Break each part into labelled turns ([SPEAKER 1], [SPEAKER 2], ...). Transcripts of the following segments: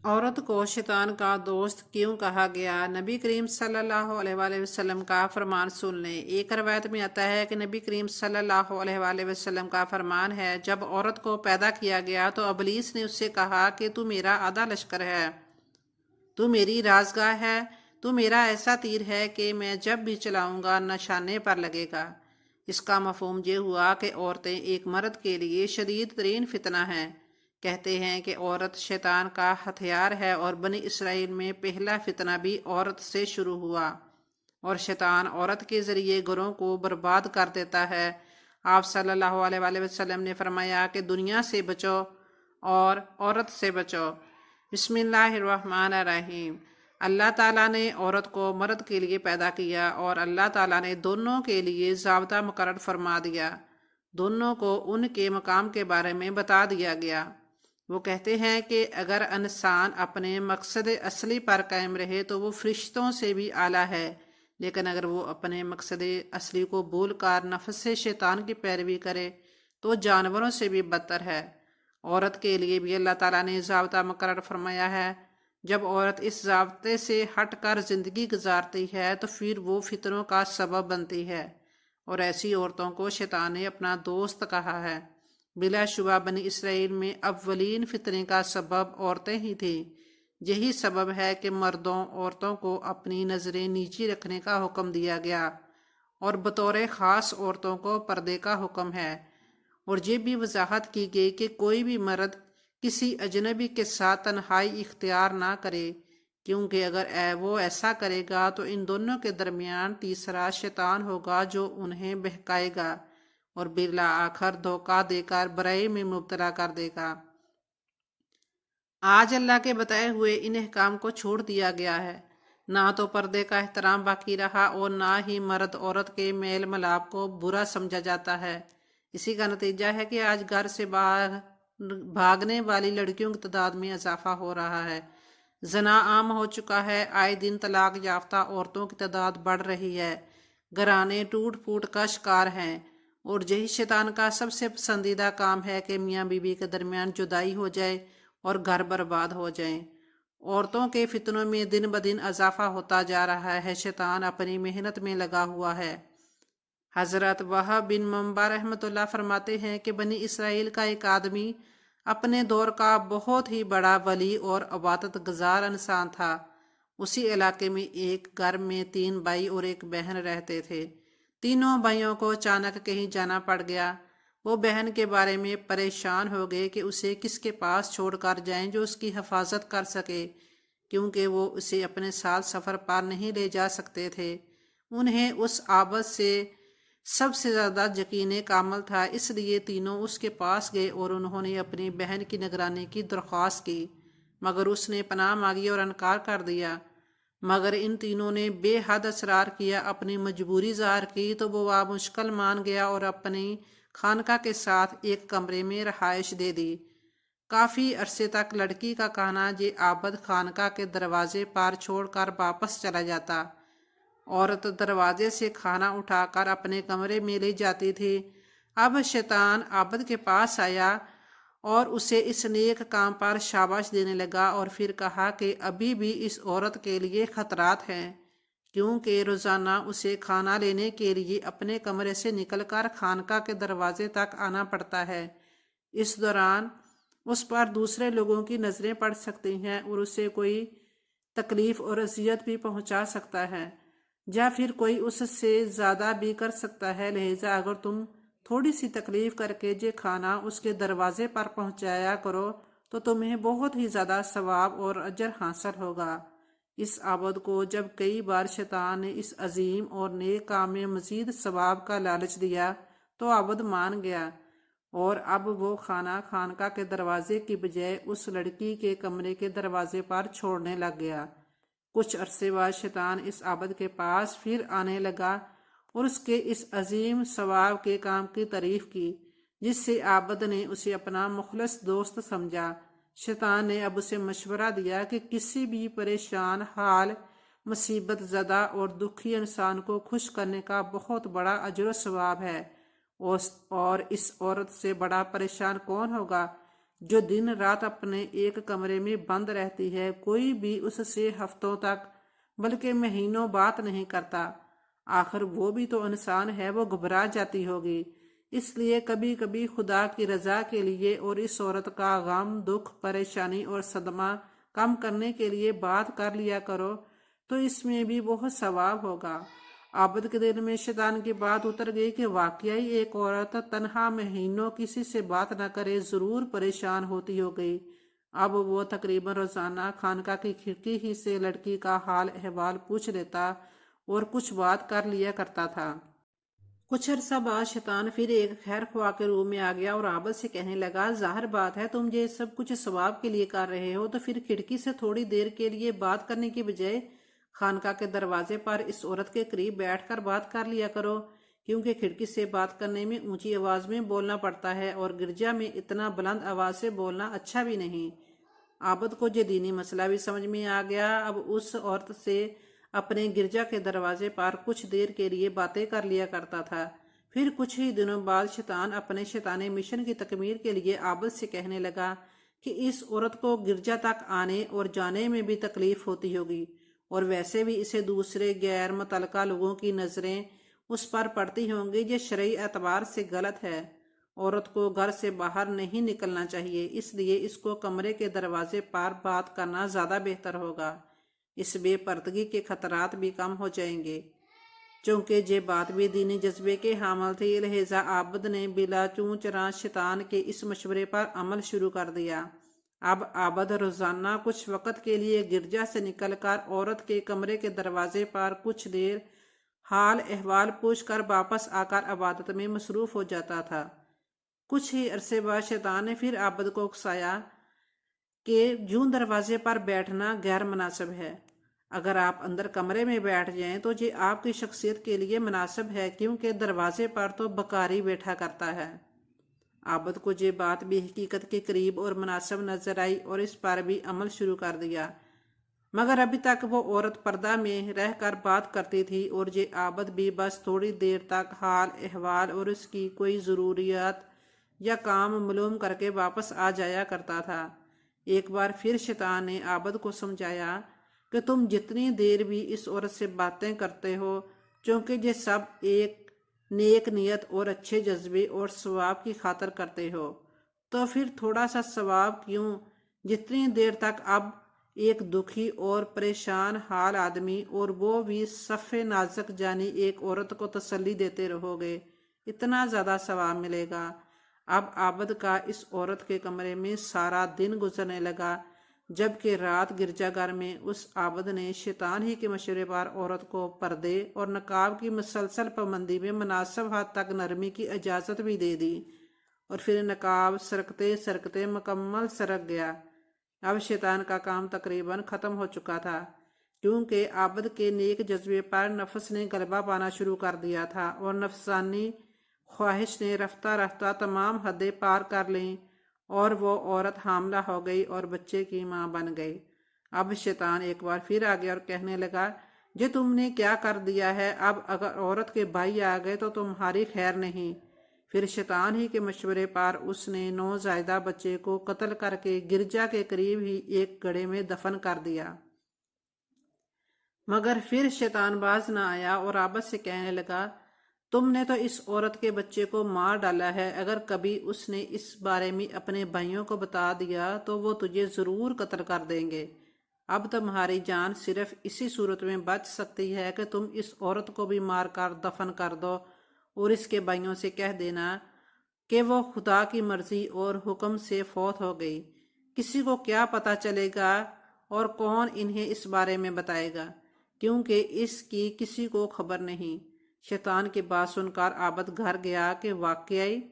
[SPEAKER 1] عورت کو شیطان کا دوست کیوں کہا گیا؟ نبی کریم صلی اللہ علیہ وآلہ وسلم کا فرمان سن لیں۔ ایک روایت میں آتا ہے کہ نبی کریم صلی اللہ علیہ وآلہ وسلم کا فرمان ہے، جب عورت کو پیدا کیا گیا تو ابلیس نے اس سے کہا کہ تو میرا آدھا لشکر ہے، تو میری رازگاہ ہے، تو میرا ایسا تیر ہے کہ میں جب بھی چلاؤں گا نشانے پر لگے گا۔ اس کا مفہوم یہ ہوا کہ عورتیں ایک مرد کے لیے شدید ترین فتنہ ہیں۔ کہتے ہیں کہ عورت شیطان کا ہتھیار ہے، اور بنی اسرائیل میں پہلا فتنہ بھی عورت سے شروع ہوا، اور شیطان عورت کے ذریعے گھروں کو برباد کر دیتا ہے۔ آپ صلی اللہ علیہ وآلہ وسلم نے فرمایا کہ دنیا سے بچو اور عورت سے بچو۔ بسم اللہ الرحمن الرحیم۔ اللہ تعالیٰ نے عورت کو مرد کے لیے پیدا کیا، اور اللہ تعالیٰ نے دونوں کے لیے ضابطہ مقرر فرما دیا، دونوں کو ان کے مقام کے بارے میں بتا دیا گیا۔ وہ کہتے ہیں کہ اگر انسان اپنے مقصد اصلی پر قائم رہے تو وہ فرشتوں سے بھی اعلیٰ ہے، لیکن اگر وہ اپنے مقصد اصلی کو بھول کر نفس شیطان کی پیروی کرے تو جانوروں سے بھی بدتر ہے۔ عورت کے لیے بھی اللہ تعالیٰ نے ضابطہ مقرر فرمایا ہے۔ جب عورت اس ضابطے سے ہٹ کر زندگی گزارتی ہے تو پھر وہ فتنوں کا سبب بنتی ہے، اور ایسی عورتوں کو شیطان نے اپنا دوست کہا ہے۔ بلا شبہ بنی اسرائیل میں اولین فتنے کا سبب عورتیں ہی تھیں۔ یہی سبب ہے کہ مردوں عورتوں کو اپنی نظریں نیچی رکھنے کا حکم دیا گیا، اور بطور خاص عورتوں کو پردے کا حکم ہے، اور یہ بھی وضاحت کی گئی کہ کوئی بھی مرد کسی اجنبی کے ساتھ تنہائی اختیار نہ کرے، کیونکہ اگر وہ ایسا کرے گا تو ان دونوں کے درمیان تیسرا شیطان ہوگا جو انہیں بہکائے گا اور بالآخر دھوکہ دے کر برائی میں مبتلا کر دے گا۔ آج اللہ کے بتائے ہوئے ان احکام کو چھوڑ دیا گیا ہے، نہ تو پردے کا احترام باقی رہا، اور نہ ہی مرد عورت کے میل ملاپ کو برا سمجھا جاتا ہے۔ اسی کا نتیجہ ہے کہ آج گھر سے باہر بھاگنے والی لڑکیوں کی تعداد میں اضافہ ہو رہا ہے، زنا عام ہو چکا ہے، آئے دن طلاق یافتہ عورتوں کی تعداد بڑھ رہی ہے، گھرانے ٹوٹ پھوٹ کا شکار ہیں، اور یہی شیطان کا سب سے پسندیدہ کام ہے کہ میاں بیوی کے درمیان جدائی ہو جائے اور گھر برباد ہو جائیں۔ عورتوں کے فتنوں میں دن بدن اضافہ ہوتا جا رہا ہے۔ شیطان اپنی محنت میں لگا ہوا ہے۔ حضرت وہب بن منبع رحمۃ اللہ فرماتے ہیں کہ بنی اسرائیل کا ایک آدمی اپنے دور کا بہت ہی بڑا ولی اور عبادت گزار انسان تھا۔ اسی علاقے میں ایک گھر میں 3 بھائی اور ایک بہن رہتے تھے۔ تینوں بھائیوں کو اچانک کہیں جانا پڑ گیا۔ وہ بہن کے بارے میں پریشان ہو گئے کہ اسے کس کے پاس چھوڑ کر جائیں جو اس کی حفاظت کر سکے، کیونکہ وہ اسے اپنے ساتھ سفر پر نہیں لے جا سکتے تھے۔ انہیں اس عابد سے سب سے زیادہ یقین کامل تھا، اس لیے تینوں اس کے پاس گئے اور انہوں نے اپنی بہن کی نگرانی کی درخواست کی، مگر اس نے پناہ مانگی اور انکار کر دیا۔ مگر ان تینوں نے بے حد اصرار کیا، اپنی مجبوری ظاہر کی تو وہ مشکل مان گیا اور اپنی خانقاہ کے ساتھ ایک کمرے میں رہائش دے دی۔ کافی عرصے تک لڑکی کا کہنا یہ عابد خانقاہ کے دروازے پر چھوڑ کر واپس چلا جاتا۔ عورت دروازے سے کھانا اٹھا کر اپنے کمرے میں لے جاتی تھی۔ اب شیطان عابد کے پاس آیا اور اسے اس نیک کام پر شاباش دینے لگا، اور پھر کہا کہ ابھی بھی اس عورت کے لیے خطرات ہیں، کیونکہ روزانہ اسے کھانا لینے کے لیے اپنے کمرے سے نکل کر خانقاہ کے دروازے تک آنا پڑتا ہے۔ اس دوران اس پر دوسرے لوگوں کی نظریں پڑ سکتی ہیں اور اسے کوئی تکلیف اور اذیت بھی پہنچا سکتا ہے، یا پھر کوئی اس سے زیادہ بھی کر سکتا ہے۔ لہٰذا اگر تم تھوڑی سی تکلیف کر کے یہ کھانا اس کے دروازے پر پہنچایا کرو تو تمہیں بہت ہی زیادہ ثواب اور اجر حاصل ہوگا۔ اس عابد کو جب کئی بار شیطان نے اس عظیم اور نیک کام میں مزید ثواب کا لالچ دیا تو عابد مان گیا، اور اب وہ کھانا خانقاہ کے دروازے کی بجائے اس لڑکی کے کمرے کے دروازے پر چھوڑنے لگ گیا۔ کچھ عرصے بعد شیطان اس عابد کے پاس پھر آنے لگا اور اس کے اس عظیم ثواب کے کام کی تعریف کی، جس سے عابد نے اسے اپنا مخلص دوست سمجھا۔ شیطان نے اب اسے مشورہ دیا کہ کسی بھی پریشان حال، مصیبت زدہ اور دکھی انسان کو خوش کرنے کا بہت بڑا اجر و ثواب ہے، اور اس عورت سے بڑا پریشان کون ہوگا जो दिन रात अपने एक कमरे में बंद रहती है, कोई भी उससे हफ्तों तक बल्कि महीनों बात नहीं करता। आखिर वो भी तो इंसान है, वो घबरा जाती होगी। इसलिए कभी कभी खुदा की रजा के लिए और इस औरत का गम, दुख, परेशानी और सदमा कम करने के लिए बात कर लिया करो, तो इसमें भी बहुत सवाब होगा। आबद के दिल में शैतान की बात उतर गई कि वाकई एक औरत तन्हा महीनों किसी से बात न करे जरूर परेशान होती हो गई। अब वो तकरीबन रोजाना खानका की खिड़की ही से लड़की का हाल अहवाल पूछ लेता और कुछ बात कर लिया करता था। कुछ अरसा बाद शैतान फिर एक खैर ख्वाह के रूम में आ गया और आबद से कहने लगा, जाहिर बात है तुम ये सब कुछ सवाब के लिए कर रहे हो, तो फिर खिड़की से थोड़ी देर के लिए बात करने की बजाय खानका के दरवाजे पर इस औरत के करीब बैठकर बात कर लिया करो, क्योंकि खिड़की से बात करने में ऊंची आवाज में बोलना पड़ता है और गिरजा में इतना बुलंद आवाज से बोलना अच्छा भी नहीं। आबद को ये दीनी मसला भी समझ में आ गया। अब उस औरत से अपने गिरजा के दरवाजे पर कुछ देर के लिए बातें कर लिया करता था। फिर कुछ ही दिनों बाद शैतान अपने शैतानी मिशन की तकमील के लिए आबद से कहने लगा कि इस औरत को गिरजा तक आने और जाने में भी तकलीफ होती होगी, और वैसे भी इसे दूसरे गैर मुतलका लोगों की नज़रें उस पर पड़ती होंगी, जो शरई एतबार से गलत है। औरत को घर से बाहर नहीं निकलना चाहिए, इसलिए इसको कमरे के दरवाजे पर बात करना ज़्यादा बेहतर होगा। इस बेपर्दगी के खतरात भी कम हो जाएंगे। चूंकि ये बात भी दीनी जज्बे के हामिल थी, लिहाजा आबद ने बिला चूं चरा शैतान के इस मशवरे पर अमल शुरू कर दिया। अब आबद रोजाना कुछ वक्त के लिए गिरजा से निकलकर औरत के कमरे के दरवाजे पर कुछ देर हाल अहवाल पूछकर वापस आकर इबादत में मसरूफ हो जाता था। कुछ ही अरसे बाद शैतान ने फिर आबद को उकसाया कि यूं दरवाजे पर बैठना गैर मुनासिब है। अगर आप अंदर कमरे में बैठ जाएं तो ये आपकी शख्सियत के लिए मुनासिब है, क्योंकि दरवाजे पर तो बकारी बैठा करता है। आबद को ये बात भी हकीकत के करीब और मुनासिब नजर आई और इस पर भी अमल शुरू कर दिया। मगर अभी तक वो औरत पर्दा में रहकर बात करती थी और ये आबद भी बस थोड़ी देर तक हाल अहवाल और उसकी कोई ज़रूरियात या काम मालूम करके वापस आ जाया करता था। एक बार फिर शैतान ने आबद को समझाया कि तुम जितनी देर भी इस औरत से बातें करते हो, क्योंकि ये सब एक नेक नियत और अच्छे जज्बे और सवाब की खातर करते हो, तो फिर थोड़ा सा सवाब क्यों, जितनी देर तक अब एक दुखी और परेशान हाल आदमी, और वो भी सफ़े नाजुक जानी एक औरत को तसल्ली देते रहोगे, इतना ज़्यादा सवाब मिलेगा। अब आबद का इस औरत के कमरे में सारा दिन गुजरने लगा, जबकि रात गिरजाघर में उस आबद ने शैतान ही के मशवरे पर औरत को पर्दे और नकाब की मुसलसल पाबंदी में मुनासिब हद तक नरमी की इजाज़त भी दे दी, और फिर नकाब सरकते सरकते मुकम्मल सरक गया। अब शैतान का काम तकरीबन ख़त्म हो चुका था, क्योंकि आबद के नेक जज्बे पर नफ्स ने गलबा पाना शुरू कर दिया था और नफसानी ख्वाहिश ने रफ्ता रफ्ता तमाम हदें पार कर लीं और वो औरत हामला हो गई और बच्चे की मां बन गई। अब शैतान एक बार फिर आ गया और कहने लगा, जे तुमने क्या कर दिया है, अब अगर औरत के भाई आ गए तो तुम्हारी खैर नहीं। फिर शैतान ही के मशवरे पर उसने नौज़ायदा बच्चे को कत्ल करके गिरजा के करीब ही एक गड्ढे में दफन कर दिया। मगर फिर शैतान बाज न आया और आबद से कहने लगा, तुमने तो इस औरत के बच्चे को मार डाला है। अगर कभी उसने इस बारे में अपने भाइयों को बता दिया तो वो तुझे ज़रूर कत्ल कर देंगे। अब तुम्हारी जान सिर्फ इसी सूरत में बच सकती है कि तुम इस औरत को भी मार कर दफन कर दो और इसके भाइयों से कह देना कि वो खुदा की मर्जी और हुक्म से फौत हो गई। किसी को क्या पता चलेगा और कौन इन्हें इस बारे में बताएगा, क्योंकि इसकी किसी को खबर नहीं। शैतान की बात सुनकर आबद घर गया कि वाकई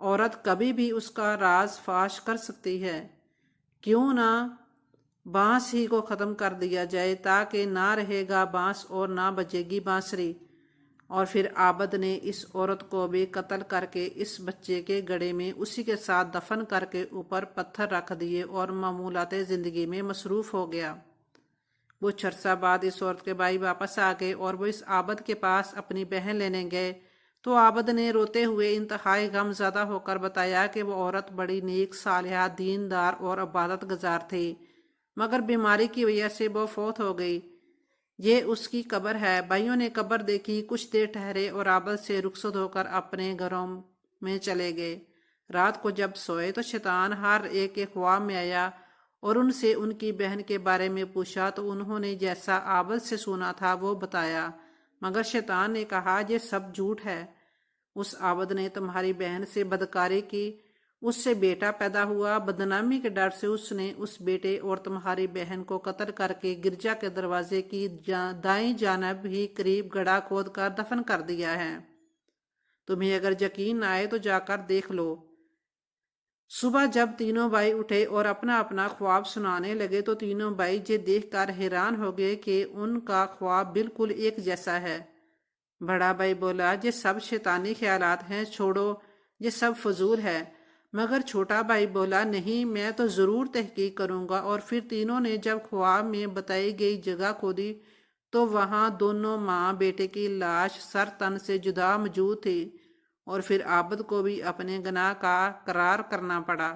[SPEAKER 1] औरत कभी भी उसका राज फाश कर सकती है, क्यों ना बांस ही को ख़त्म कर दिया जाए, ताकि ना रहेगा बांस और ना बजेगी बांसुरी। और फिर आबद ने इस औरत को भी कत्ल करके इस बच्चे के गड्ढे में उसी के साथ दफन करके ऊपर पत्थर रख दिए और मामूलाते ज़िंदगी में मसरूफ़ हो गया। वो अरसा बाद इस औरत के भाई वापस आ गए और वो इस आबद के पास अपनी बहन लेने गए तो आबद ने रोते हुए इंतहाई गमज़दा होकर बताया कि वो औरत बड़ी नेक, सालिहा, दीनदार और इबादत गुजार थी, मगर बीमारी की वजह से वो फौत हो गई। ये उसकी कब्र है। भाइयों ने कब्र देखी, कुछ देर ठहरे और आबद से रुखसत होकर अपने घरों में चले गए। रात को जब सोए तो शैतान हर एक के ख्वाब में आया और उनसे उनकी बहन के बारे में पूछा, तो उन्होंने जैसा आबद से सुना था वो बताया, मगर शैतान ने कहा ये सब झूठ है। उस आबद ने तुम्हारी बहन से बदकारी की, उससे बेटा पैदा हुआ। बदनामी के डर से उसने उस बेटे और तुम्हारी बहन को कत्ल करके गिरजा के दरवाजे की दाईं जानब ही करीब गड्ढा खोद कर दफन कर दिया है। तुम्हें अगर यकीन न आए तो जाकर देख लो। सुबह जब तीनों भाई उठे और अपना अपना ख्वाब सुनाने लगे तो तीनों भाई ये देखकर हैरान हो गए कि उनका ख्वाब बिल्कुल एक जैसा है। बड़ा भाई बोला, ये सब शैतानी ख्यालात हैं, छोड़ो, ये सब फजूल है। मगर छोटा भाई बोला, नहीं, मैं तो ज़रूर तहकीक करूँगा। और फिर तीनों ने जब ख्वाब में बताई गई जगह खोदी तो वहाँ दोनों माँ बेटे की लाश सर तन से जुदा मौजूद थी। और फिर आबद को भी अपने गुनाह का करार करना पड़ा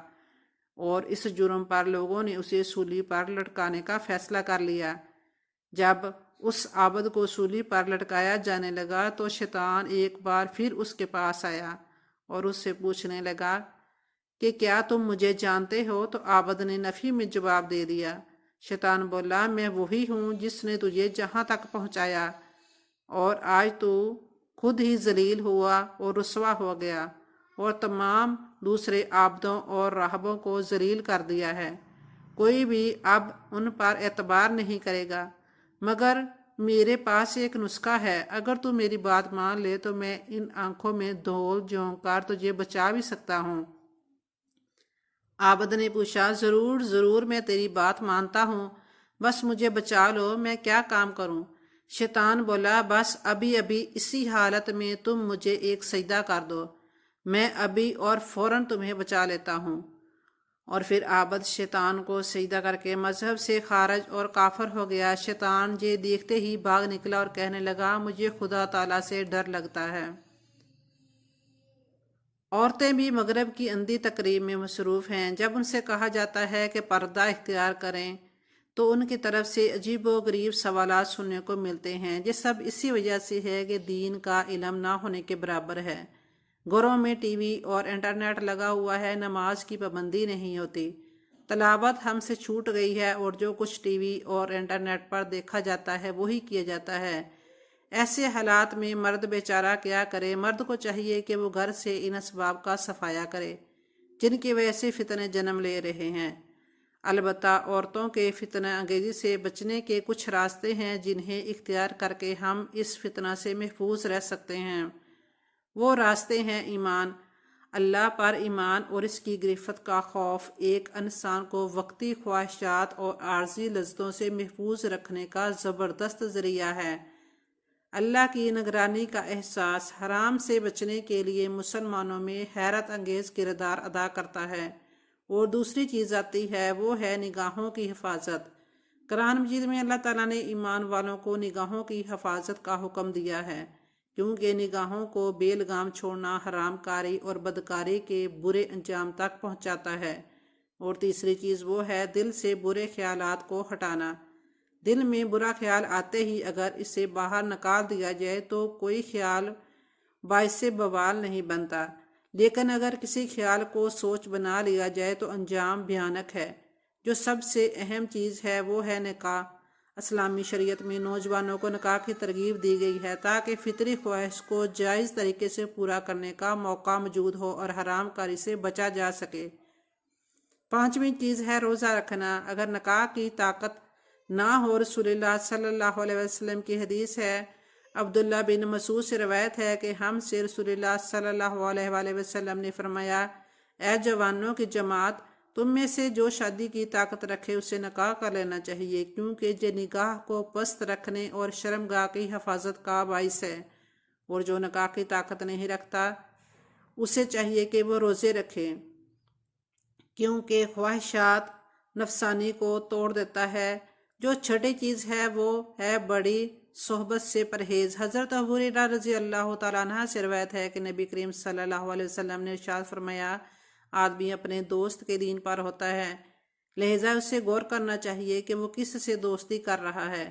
[SPEAKER 1] और इस जुर्म पर लोगों ने उसे सूली पर लटकाने का फैसला कर लिया। जब उस आबद को सूली पर लटकाया जाने लगा तो शैतान एक बार फिर उसके पास आया और उससे पूछने लगा कि क्या तुम मुझे जानते हो? तो आबद ने नफी में जवाब दे दिया। शैतान बोला, मैं वही हूँ जिसने तुझे जहाँ तक पहुँचाया, और आज तू खुद ही जलील हुआ और रुसवा हो गया और तमाम दूसरे आबदों और राहबों को जलील कर दिया है। कोई भी अब उन पर एतबार नहीं करेगा। मगर मेरे पास एक नुस्खा है, अगर तू मेरी बात मान ले तो मैं इन आंखों में धूल झोंक कर तुझे बचा भी सकता हूँ। आबद ने पूछा, ज़रूर ज़रूर, मैं तेरी बात मानता हूँ, बस मुझे बचा लो, मैं क्या काम करूँ? शैतान बोला, बस अभी अभी इसी हालत में तुम मुझे एक सजदा कर दो, मैं अभी और फौरन तुम्हें बचा लेता हूँ। और फिर आबद शैतान को सजदा करके मजहब से खारज और काफर हो गया। शैतान ये देखते ही भाग निकला और कहने लगा, मुझे खुदा ताला से डर लगता है। औरतें भी मगरब की अंधी तकरीब में मसरूफ़ हैं। जब उनसे कहा जाता है कि पर्दा इख्तियार करें तो उनकी तरफ से अजीब व गरीब सवालात सुनने को मिलते हैं। ये सब इसी वजह से है कि दीन का इल्म ना होने के बराबर है। घरों में टीवी और इंटरनेट लगा हुआ है, नमाज की पाबंदी नहीं होती, तलावत हमसे छूट गई है और जो कुछ टीवी और इंटरनेट पर देखा जाता है वही किया जाता है। ऐसे हालात में मर्द बेचारा क्या करे? मर्द को चाहिए कि वो घर से इन असबाब का सफाया करे जिनकी वजह से फितने जन्म ले रहे हैं। अलबत्ता औरतों के फितना अंगेजी से बचने के कुछ रास्ते हैं जिन्हें इख्तियार करके हम इस फितना से महफूज रह सकते हैं। वो रास्ते हैं ईमान, अल्लाह पर ईमान और इसकी गिरफ्त का खौफ एक इंसान को वक्ती ख्वाहिशात और आर्जी लज्जतों से महफूज रखने का ज़बरदस्त ज़रिया है। अल्लाह की निगरानी का एहसास हराम से बचने के लिए मुसलमानों में हैरत अंगेज़ किरदार अदा करता है। और दूसरी चीज़ आती है, वो है निगाहों की हिफाजत। कुरान मजीद में अल्लाह ताला ने ईमान वालों को निगाहों की हिफाजत का हुक्म दिया है, क्योंकि निगाहों को बेलगाम छोड़ना हराम कारी और बदकारी के बुरे अंजाम तक पहुँचाता है। और तीसरी चीज़ वो है दिल से बुरे ख्यालात को हटाना। दिल में बुरा ख्याल आते ही अगर इसे बाहर निकाल दिया जाए तो कोई ख्याल बाइसे बवाल नहीं बनता, लेकिन अगर किसी ख्याल को सोच बना लिया जाए तो अंजाम भयानक है। जो सबसे अहम चीज़ है वो है निकाह। इस्लामी शरीयत में नौजवानों को निकाह की तरगीब दी गई है ताकि फितरी ख्वाहिश को जायज़ तरीके से पूरा करने का मौका मौजूद हो और हराम कारी से बचा जा सके। पांचवी चीज़ है रोज़ा रखना। अगर निकाह की ताकत ना हो, रसूलुल्लाह सल्लल्लाहु अलैहि वसल्लम की हदीस है, अब्दुल्ला बिन मसूद से रवायत है कि हमसे रसूलुल्लाह सल्लल्लाहु अलैहि वसल्लम ने फरमाया, ए जवानों की जमात, तुम में से जो शादी की ताकत रखे उसे निकाह कर लेना चाहिए, क्योंकि ये निगाह को पस्त रखने और शर्मगाह की हिफाजत का बाइस है। और जो निकाह की ताकत नहीं रखता उसे चाहिए कि वो रोज़े रखे, क्योंकि ख्वाहिशात नफसानी को तोड़ देता है। جو چھٹی چیز ہے وہ ہے بڑی صحبت سے پرہیز۔ حضرت ابو ہریرہ رضی اللہ تعالیٰ عنہ سے روایت ہے کہ نبی کریم صلی اللہ علیہ وسلم نے ارشاد فرمایا، آدمی اپنے دوست کے دین پر ہوتا ہے، لہذا اسے غور کرنا چاہیے کہ وہ کس سے دوستی کر رہا ہے۔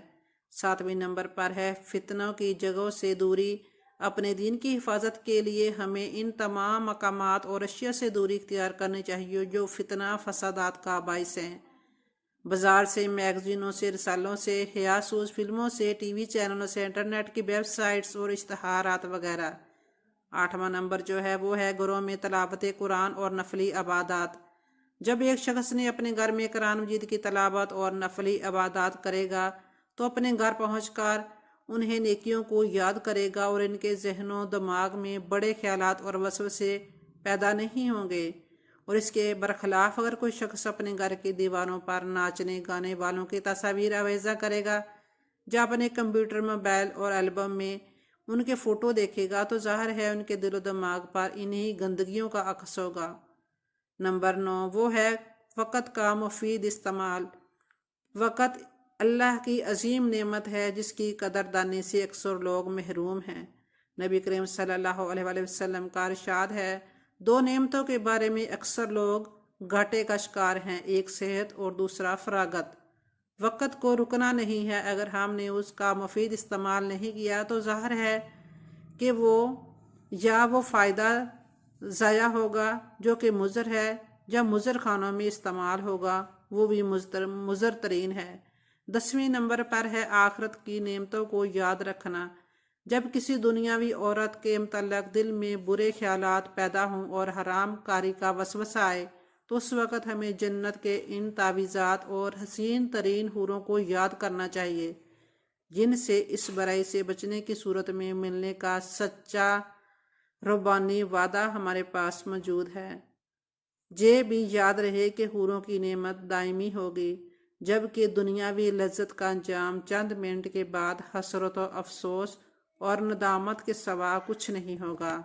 [SPEAKER 1] 7ویں نمبر پر ہے فتنوں کی جگہوں سے دوری۔ اپنے دین کی حفاظت کے لیے ہمیں ان تمام مقامات اور اشیاء سے دوری اختیار کرنی چاہیے جو فتنہ فسادات کا باعث ہیں۔ بازار سے، میگزینوں سے، رسالوں سے، حیاسوز فلموں سے، ٹی وی چینلوں سے، انٹرنیٹ کی ویب سائٹس اور اشتہارات وغیرہ۔ 8واں نمبر جو ہے وہ ہے گھروں میں تلاوت قرآن اور نفلی عبادات۔ جب ایک شخص نے اپنے گھر میں قرآن مجید کی تلاوت اور نفلی عبادات کرے گا تو اپنے گھر پہنچ کر انہیں نیکیوں کو یاد کرے گا اور ان کے ذہن و دماغ میں بڑے خیالات اور وسوسے پیدا نہیں ہوں گے۔ اور اس کے برخلاف اگر کوئی شخص اپنے گھر کی دیواروں پر ناچنے گانے والوں کی تصاویر آویزاں کرے گا یا اپنے کمپیوٹر، موبائل اور البم میں ان کے فوٹو دیکھے گا تو ظاہر ہے ان کے دل و دماغ پر انہی گندگیوں کا عکس ہوگا۔ نمبر 9 وہ ہے وقت کا مفید استعمال۔ وقت اللہ کی عظیم نعمت ہے جس کی قدردانی سے اکثر لوگ محروم ہیں۔ نبی کریم صلی اللہ علیہ وآلہ وسلم کا ارشاد ہے، 2 نعمتوں کے بارے میں اکثر لوگ گھاٹے کا شکار ہیں، ایک صحت اور دوسرا فراغت۔ وقت کو رکنا نہیں ہے، اگر ہم نے اس کا مفید استعمال نہیں کیا تو ظاہر ہے کہ وہ فائدہ ضائع ہوگا جو کہ مضر ہے، یا مضر خانوں میں استعمال ہوگا وہ بھی مضر ترین ہے۔ 10ویں نمبر پر ہے آخرت کی نعمتوں کو یاد رکھنا۔ جب کسی دنیاوی عورت کے متعلق دل میں برے خیالات پیدا ہوں اور حرام کاری کا وسوسہ آئے تو اس وقت ہمیں جنت کے ان تعویذات اور حسین ترین حوروں کو یاد کرنا چاہیے جن سے اس برائی سے بچنے کی صورت میں ملنے کا سچا ربانی وعدہ ہمارے پاس موجود ہے۔ یہ بھی یاد رہے کہ حوروں کی نعمت دائمی ہوگی، جبکہ دنیاوی لذت کا انجام چند منٹ کے بعد حسرت و افسوس اور ندامت کے سوا کچھ نہیں ہوگا۔